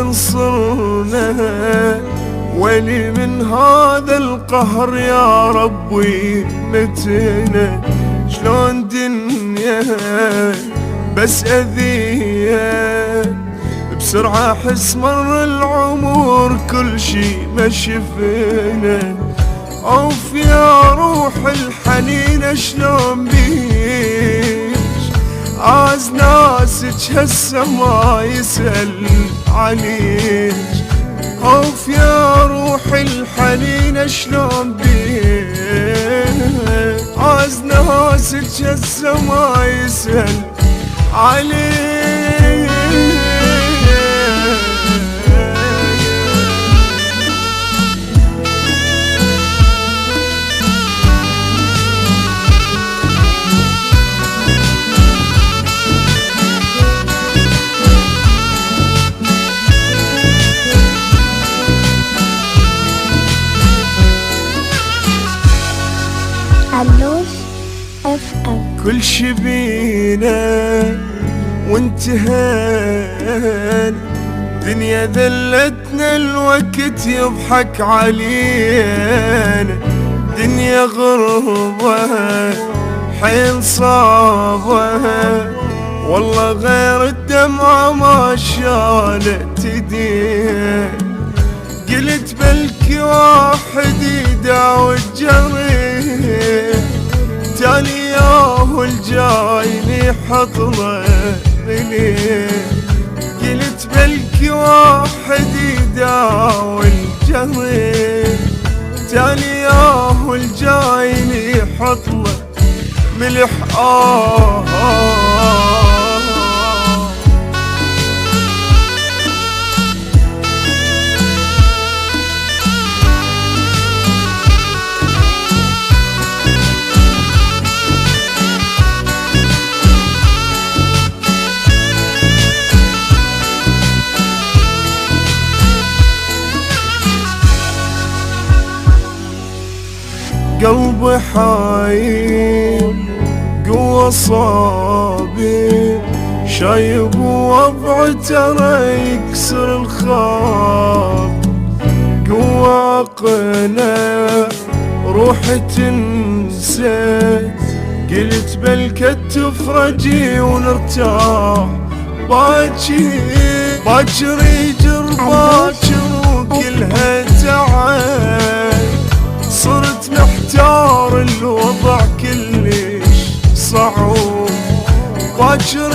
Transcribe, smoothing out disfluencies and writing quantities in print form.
انصرنا، ويلي من هذا القهر يا ربي متنا. شلون دنيا بس أذية، بسرعة حس مر العمر كل شي ما شفنا. اوف يا روح الحنين شلون بيش عاز ناسك هسه ما يسأل عليك. اوف يا روح الحنين شلون بيش عاز ناسك هسه ما يسأل عليك. علوش FM. كل شي بينا وانتهينا، دنيا ذلتنا الوقت يضحك علينا. دنيا غربة حين صابها، والله غير الدمعة ما شالت ايدينا. قلت بلكي واحد يداوي الجريح، تالي ياهو الجاي يحط له مليح. قلت بلكي واحد يداوي الجريح، تالي ياهو الجاي يحط له ملح. قلبي حايم قوة صابي، شايب ووضع ترى يكسر الخاب. قوة عقله روحي تنسى، قلت بلكت تفرجي ونرتاح. باكر يجر باكر وكلها تعال، صرت محتار الوضع كلش صعوب. باكر